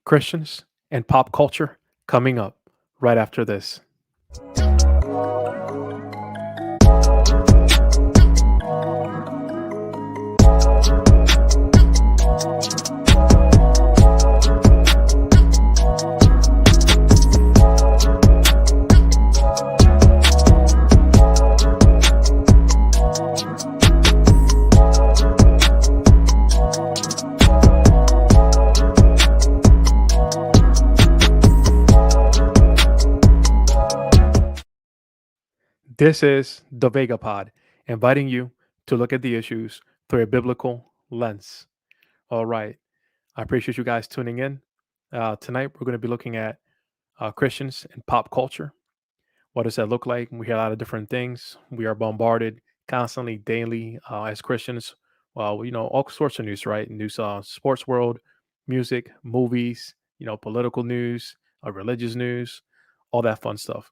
Christians and pop culture coming up right after this. This is the Vega Pod, inviting you to look at the issues through a biblical lens. All right. I appreciate you guys tuning in. Tonight, we're going to be looking at Christians and pop culture. What does that look like? We hear a lot of different things. We are bombarded constantly, daily, as Christians. Well, all sorts of news, right? News, sports world, music, movies, political news, religious news, all that fun stuff.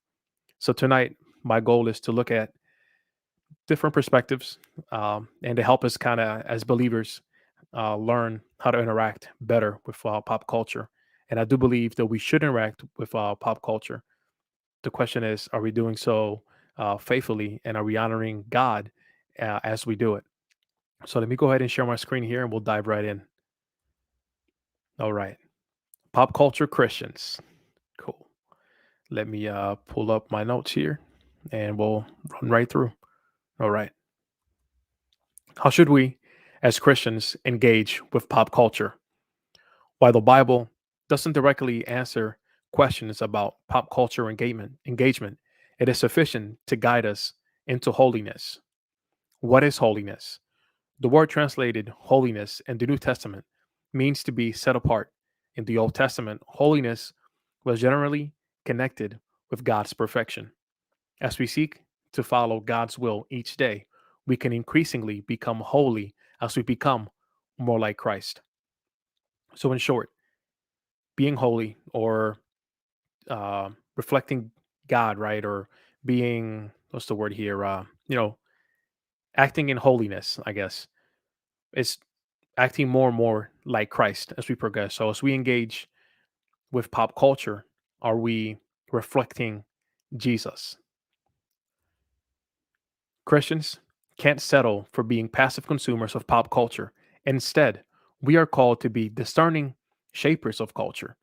So tonight, my goal is to look at different perspectives and to help us kind of, as believers, learn how to interact better with pop culture. And I do believe that we should interact with pop culture. The question is, are we doing so faithfully, and are we honoring God as we do it? So let me go ahead and share my screen here, and we'll dive right in. All right, pop culture Christians. Cool. Let me pull up my notes here, and we'll run right through. All right. How should we, as Christians, engage with pop culture? While the Bible doesn't directly answer questions about pop culture engagement, it is sufficient to guide us into holiness. What is holiness? The word translated holiness in the New Testament means to be set apart. In the Old Testament, holiness was generally connected with God's perfection. As we seek to follow God's will each day, we can increasingly become holy as we become more like Christ. So, in short, being holy or reflecting God, right? Or being, what's the word here? Acting in holiness, I guess. It's acting more and more like Christ as we progress. So, as we engage with pop culture, are we reflecting Jesus? Christians can't settle for being passive consumers of pop culture. Instead, we are called to be discerning shapers of culture.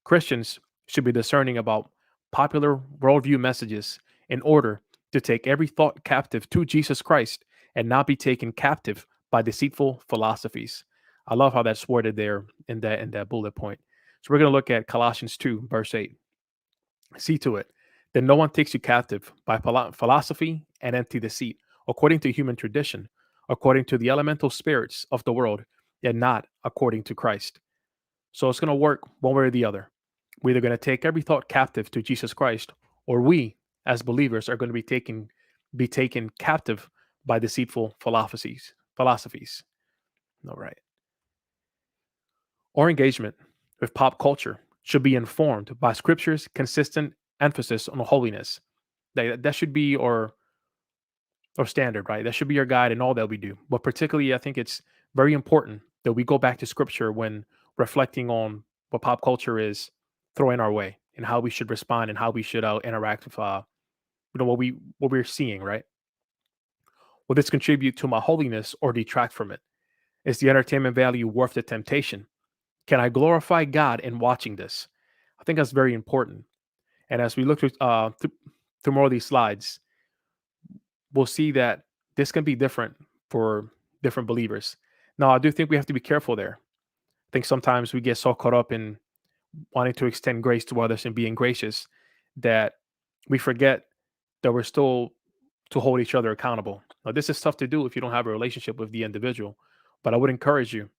Christians should be discerning about popular worldview messages in order to take every thought captive to Jesus Christ and not be taken captive by deceitful philosophies. I love how that's worded there in that bullet point. So we're going to look at Colossians 2, verse 8. See to it that no one takes you captive by philosophy and empty deceit, according to human tradition, according to the elemental spirits of the world, and not according to Christ. So it's going to work one way or the other. We're either going to take every thought captive to Jesus Christ, or we, as believers, are going to be taken captive by deceitful philosophies. Philosophies. All right. Our engagement with pop culture should be informed by Scripture's consistent emphasis on holiness. That should be our standard, right? That should be our guide in all that we do. But particularly, I think it's very important that we go back to Scripture when reflecting on what pop culture is throwing our way and how we should respond and how we should interact with what we're seeing, right? Will this contribute to my holiness or detract from it? Is the entertainment value worth the temptation? Can I glorify God in watching this? I think that's very important. And as we look through more of these slides, we'll see that this can be different for different believers. Now, I do think we have to be careful there. I think sometimes we get so caught up in wanting to extend grace to others and being gracious that we forget that we're still to hold each other accountable. Now, this is tough to do if you don't have a relationship with the individual, but I would encourage you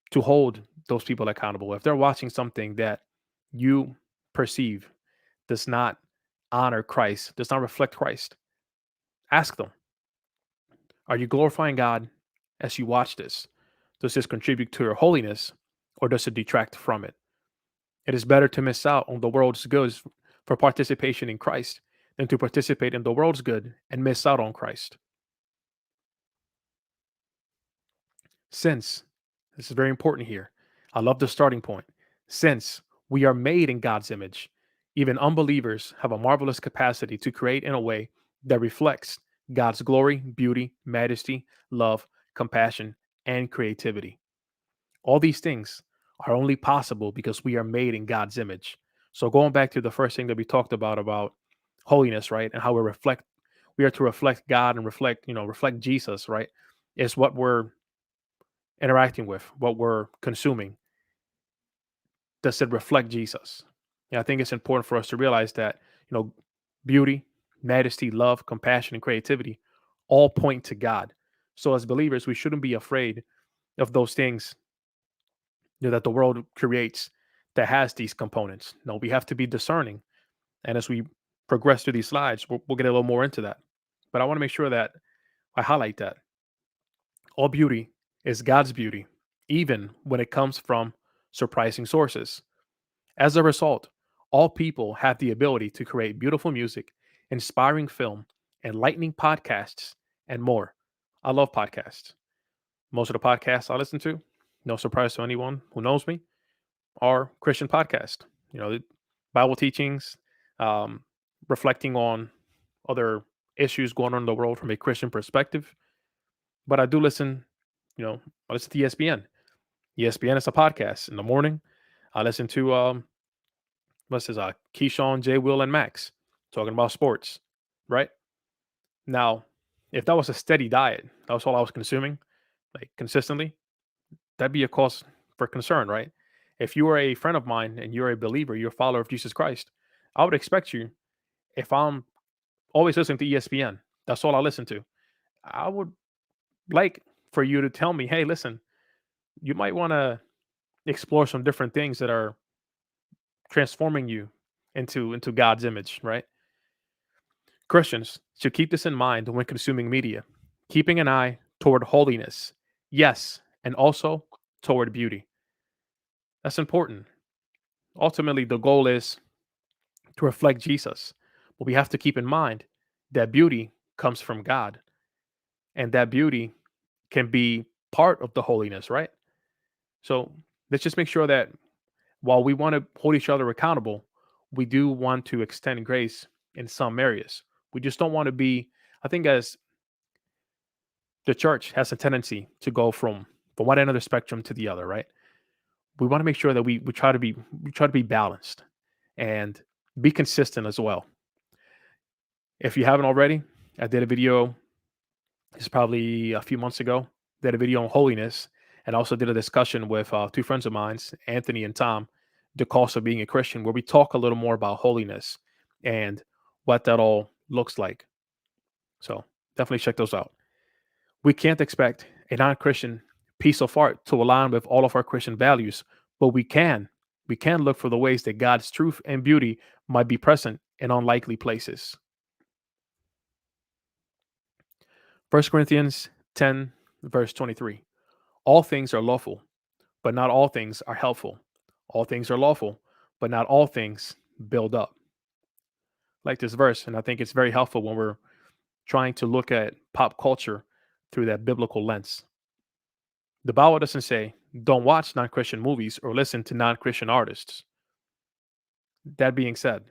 to hold those people accountable. If they're watching something that you perceive does not honor Christ, does not reflect Christ, ask them, are you glorifying God as you watch this? Does this contribute to your holiness or does it detract from it? It is better to miss out on the world's goods for participation in Christ than to participate in the world's good and miss out on Christ. Since, this is very important here. I love the starting point. Since we are made in God's image, even unbelievers have a marvelous capacity to create in a way that reflects God's glory, beauty, majesty, love, compassion, and creativity. All these things are only possible because we are made in God's image. So going back to the first thing that we talked about holiness, right? And how we are to reflect God and reflect Jesus, right? Is what we're interacting with, what we're consuming. Does it reflect Jesus? And I think it's important for us to realize that, beauty, majesty, love, compassion, and creativity all point to God. So as believers, we shouldn't be afraid of those things that the world creates that has these components. No, we have to be discerning. And as we progress through these slides, we'll get a little more into that. But I want to make sure that I highlight that all beauty is God's beauty, even when it comes from surprising sources. As a result, all people have the ability to create beautiful music, inspiring film, enlightening podcasts, and more. I love podcasts. Most of the podcasts I listen to, no surprise to anyone who knows me, are Christian podcasts. Bible teachings, um, reflecting on other issues going on in the world from a Christian perspective. But I do listen, I listen to ESPN. ESPN is a podcast in the morning. I listen to what's his Keyshawn, J. Will, and Max talking about sports, right? Now, if that was a steady diet, that was all I was consuming, like consistently, that'd be a cause for concern, right? If you are a friend of mine and you're a believer, you're a follower of Jesus Christ, I would expect you, if I'm always listening to ESPN, that's all I listen to. I would like for you to tell me, hey, listen, you might want to explore some different things that are transforming you into God's image, right? Christians should keep this in mind when consuming media, keeping an eye toward holiness, yes, and also toward beauty. That's important. Ultimately, the goal is to reflect Jesus, but we have to keep in mind that beauty comes from God, and that beauty can be part of the holiness, right? So let's just make sure that while we want to hold each other accountable, we do want to extend grace in some areas. We just don't want to be, I think, as the church has a tendency to go from one end of the spectrum to the other, right? We want to make sure that we try to be balanced and be consistent as well. If you haven't already, I did a video. It's probably a few months ago. Did a video on holiness, and also did a discussion with two friends of mine, Anthony and Tom, the cost of being a Christian, where we talk a little more about holiness and what that all looks like. So definitely check those out. We can't expect a non Christian piece of art to align with all of our Christian values, but we can look for the ways that God's truth and beauty might be present in unlikely places. 1 Corinthians 10, verse 23. All things are lawful, but not all things are helpful. All things are lawful, but not all things build up. Like this verse, and I think it's very helpful when we're trying to look at pop culture through that biblical lens. The Bible doesn't say don't watch non Christian movies or listen to non Christian artists. That being said,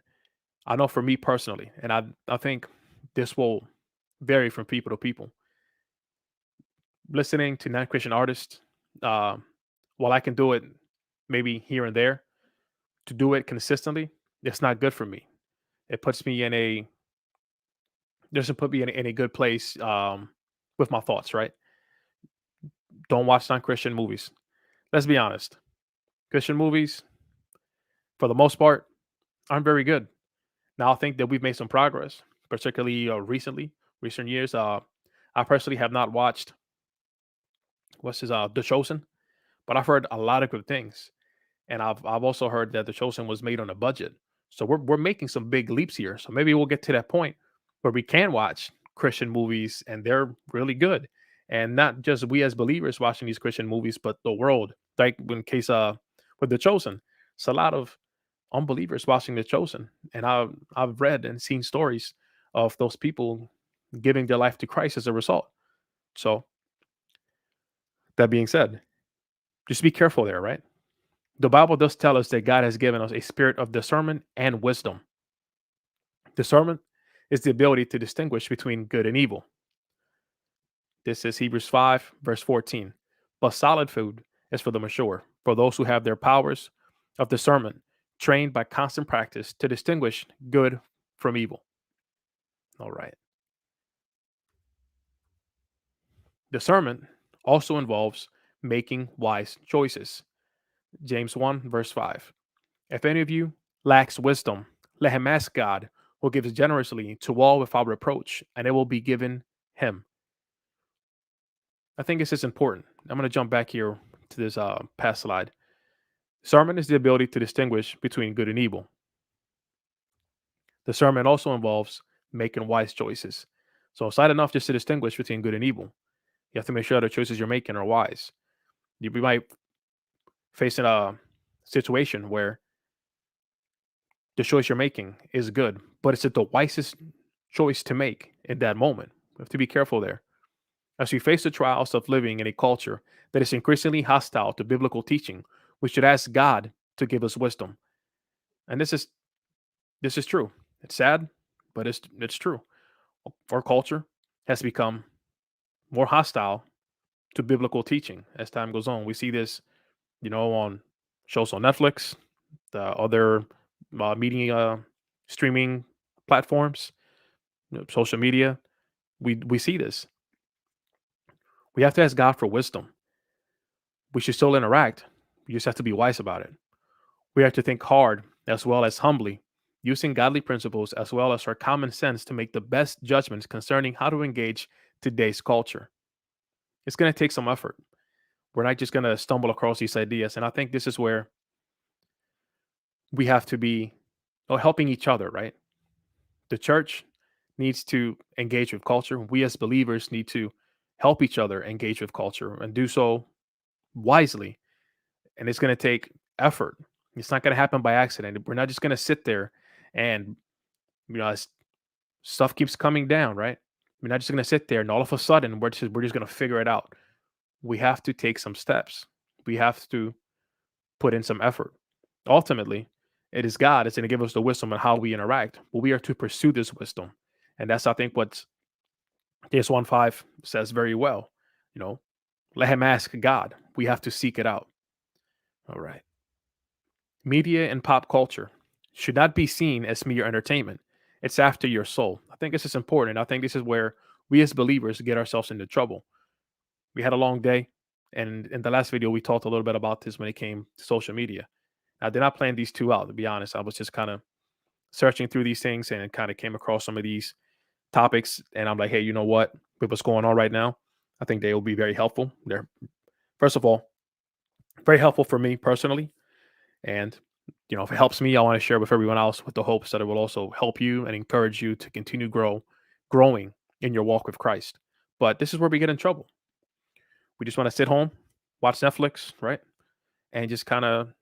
I know for me personally, and I think this will vary from people to people, listening to non Christian artists, uh, while I can do it maybe here and there, to do it consistently, it's not good for me. It puts me in a doesn't put me in a good place with my thoughts, right? Don't watch non Christian movies. Let's be honest. Christian movies, for the most part, aren't very good. Now, I think that we've made some progress, particularly recent years. I personally have not watched The Chosen, but I've heard a lot of good things, and I've also heard that The Chosen was made on a budget. So we're making some big leaps here. So maybe we'll get to that point where we can watch Christian movies and they're really good, and not just we as believers watching these Christian movies, but the world. Like in case with The Chosen, it's a lot of unbelievers watching The Chosen, and I've read and seen stories of those people giving their life to Christ as a result. So that being said, just be careful there, right? The Bible does tell us that God has given us a spirit of discernment and wisdom. Discernment is the ability to distinguish between good and evil. This is Hebrews 5, verse 14. But solid food is for the mature, for those who have their powers of discernment trained by constant practice to distinguish good from evil. All right. Discernment also involves making wise choices. James 1, verse 5. If any of you lacks wisdom, let him ask God, who gives generously to all without reproach, and it will be given him. I think this is important. I'm going to jump back here to this past slide. Discernment is the ability to distinguish between good and evil. Discernment also involves making wise choices. So it's not enough just to distinguish between good and evil. You have to make sure the choices you're making are wise. You might face a situation where the choice you're making is good, but is it the wisest choice to make in that moment? We have to be careful there. As we face the trials of living in a culture that is increasingly hostile to biblical teaching, we should ask God to give us wisdom. And this is true. It's sad, but it's true. Our culture has become more hostile to biblical teaching as time goes on. We see this, on shows on Netflix, the other media streaming platforms, social media. We see this. We have to ask God for wisdom. We should still interact. We just have to be wise about it. We have to think hard as well as humbly, using godly principles as well as our common sense to make the best judgments concerning how to engage today's culture. It's going to take some effort. We're not just going to stumble across these ideas. And I think this is where we have to be helping each other, right? The church needs to engage with culture. We as believers need to help each other engage with culture and do so wisely. And it's going to take effort. It's not going to happen by accident. We're not just going to sit there and, as stuff keeps coming down, right? We're not just going to sit there and all of a sudden we're just going to figure it out. We have to take some steps. We have to put in some effort. Ultimately, it is God that's going to give us the wisdom on how we interact, but we are to pursue this wisdom. And that's, I think, what James 1:5 says very well. You know, let him ask God. We have to seek it out. All right. Media and pop culture should not be seen as mere entertainment. It's after your soul. I think this is important. I think this is where we as believers get ourselves into trouble. We had a long day, and in the last video, we talked a little bit about this when it came to social media. I did not plan these two out, to be honest. I was just kind of searching through these things and kind of came across some of these topics. And I'm like, hey, you know what? With what's going on right now, I think they will be very helpful. They're, first of all, very helpful for me personally. And, if it helps me, I want to share with everyone else with the hopes that it will also help you and encourage you to continue growing in your walk with Christ. But this is where we get in trouble. We just want to sit home, watch Netflix, right? And just kind of,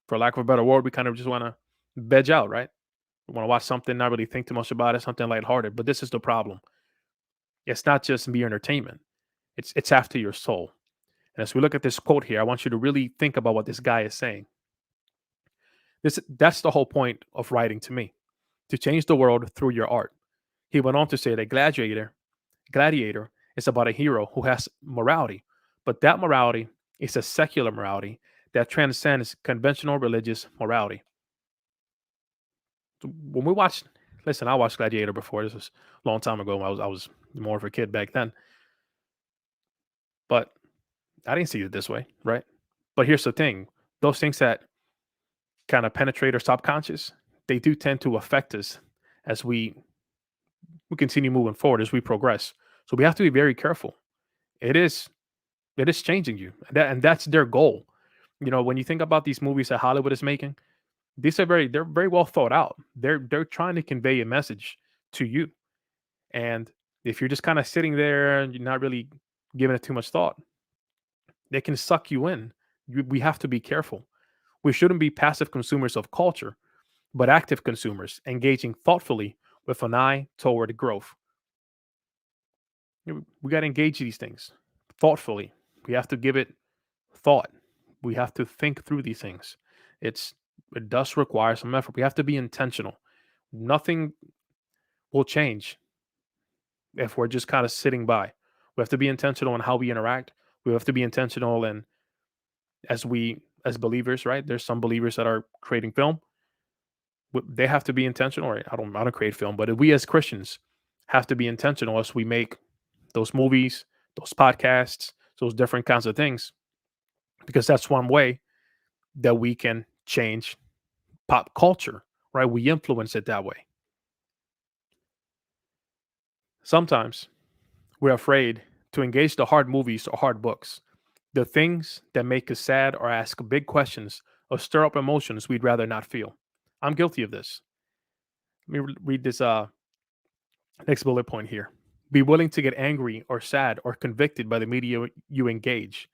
for lack of a better word, we kind of just want to veg out, right? We want to watch something, not really think too much about it, something lighthearted. But this is the problem. It's not just mere entertainment. It's after your soul. And as we look at this quote here, I want you to really think about what this guy is saying. That's the whole point of writing to me, to change the world through your art. He went on to say that Gladiator is about a hero who has morality, but that morality is a secular morality that transcends conventional religious morality. So when we watched, listen, I watched Gladiator before. This was a long time ago. I was more of a kid back then, but I didn't see it this way, right? But here's the thing: those things that kind of penetrate our subconscious, they do tend to affect us as we continue moving forward, as we progress. So we have to be very careful. It is it is changing you, and that's their goal. When you think about these movies that Hollywood is making, they're very well thought out. They're trying to convey a message to you, and if you're just kind of sitting there and you're not really giving it too much thought, they can suck you in. We have to be careful. We shouldn't be passive consumers of culture, but active consumers, engaging thoughtfully with an eye toward growth. We got to engage these things thoughtfully. We have to give it thought. We have to think through these things. It's it does require some effort. We have to be intentional. Nothing will change if we're just kind of sitting by. We have to be intentional in how we interact. We have to be intentional in as believers, right? There's some believers that are creating film. They have to be intentional. Or I don't create film, but we as Christians have to be intentional as we make those movies, those podcasts, those different kinds of things, because that's one way that we can change pop culture, right? We influence it that way. Sometimes we're afraid to engage the hard movies or hard books, the things that make us sad or ask big questions or stir up emotions we'd rather not feel. I'm guilty of this. Let me read this next bullet point here. Be willing to get angry or sad or convicted by the media you engage.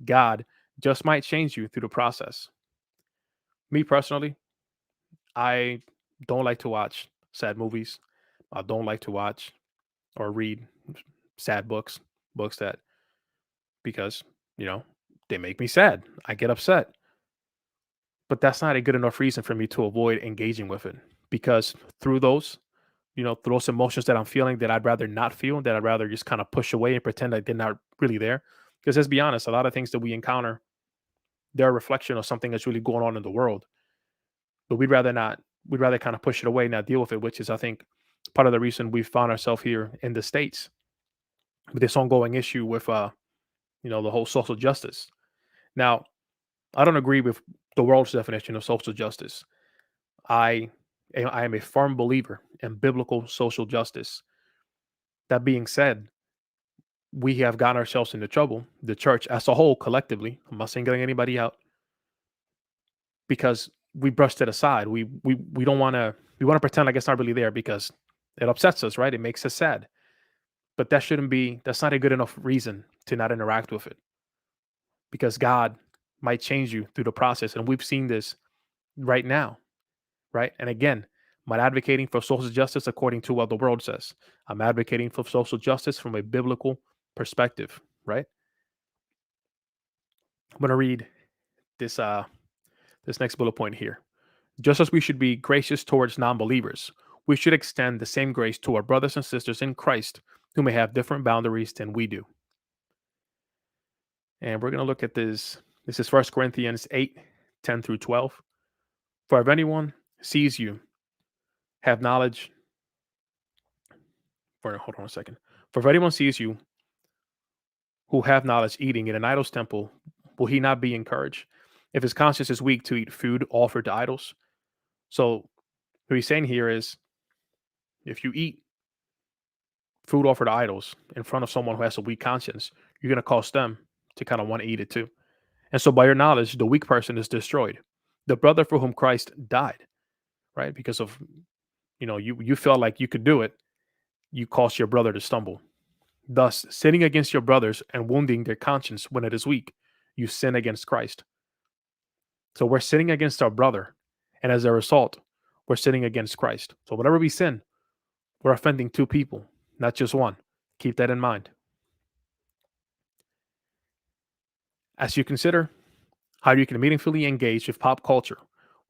God just might change you through the process. Me personally, I don't like to watch sad movies. I don't like to watch or read sad books, books that because, you know, they make me sad. I get upset. But that's not a good enough reason for me to avoid engaging with it because through those emotions that I'm feeling that I'd rather not feel, that I'd rather just kind of push away and pretend like they're not really there. Because let's be honest, a lot of things that we encounter, they're a reflection of something that's really going on in the world. But we'd rather kind of push it away, not deal with it, which is, I think, part of the reason we found ourselves here in the States with this ongoing issue with, the whole social justice. Now, I don't agree with the world's definition of social justice. I I am a firm believer in biblical social justice. That being said, we have gotten ourselves into trouble, the church as a whole, collectively. I'm not singling anybody out because we brushed it aside. We don't want to. We want to pretend like it's not really there because it upsets us, right? It makes us sad. But that shouldn't be. That's not a good enough reason to not interact with it because God might change you through the process, and we've seen this right now, right? And again, I'm not advocating for social justice according to what the world says. I'm advocating for social justice from a biblical perspective, right? I'm going to read this this next bullet point here. Just as we should be gracious towards non-believers, we should extend the same grace to our brothers and sisters in Christ who may have different boundaries than we do. And we're going to look at this. This is 1 Corinthians 8:10 through 12. For if anyone sees you have knowledge, hold on a second. For if anyone sees you who have knowledge eating in an idol's temple, will he not be encouraged? If his conscience is weak to eat food offered to idols. So what he's saying here is if you eat food offered to idols in front of someone who has a weak conscience, you're going to cause them to kind of want to eat it too. And so by your knowledge, the weak person is destroyed. The brother for whom Christ died, right? Because of, you felt like you could do it, you caused your brother to stumble. Thus, sinning against your brothers and wounding their conscience when it is weak, you sin against Christ. So we're sinning against our brother. And as a result, we're sinning against Christ. So whenever we sin, we're offending two people, not just one. Keep that in mind. As you consider how you can meaningfully engage with pop culture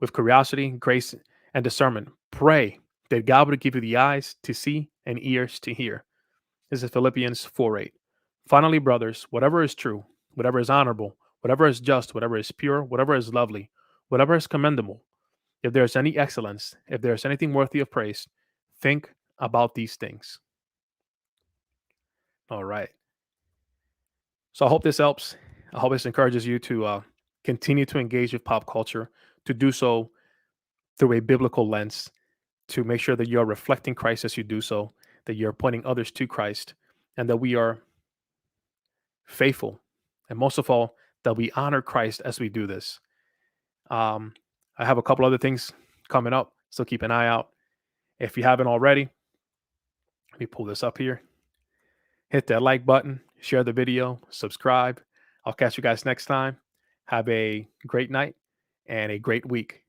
with curiosity, grace, and discernment, pray that God would give you the eyes to see and ears to hear. This is Philippians 4:8. Finally, brothers, whatever is true, whatever is honorable, whatever is just, whatever is pure, whatever is lovely, whatever is commendable, if there is any excellence, if there is anything worthy of praise, think about these things. All right. So I hope this helps. I hope this encourages you to continue to engage with pop culture, to do so through a biblical lens, to make sure that you're reflecting Christ as you do so, that you're pointing others to Christ, and that we are faithful. And most of all, that we honor Christ as we do this. Um, I have a couple other things coming up, so keep an eye out. If you haven't already, let me pull this up here. Hit that like button, share the video, subscribe. I'll catch you guys next time. Have a great night and a great week.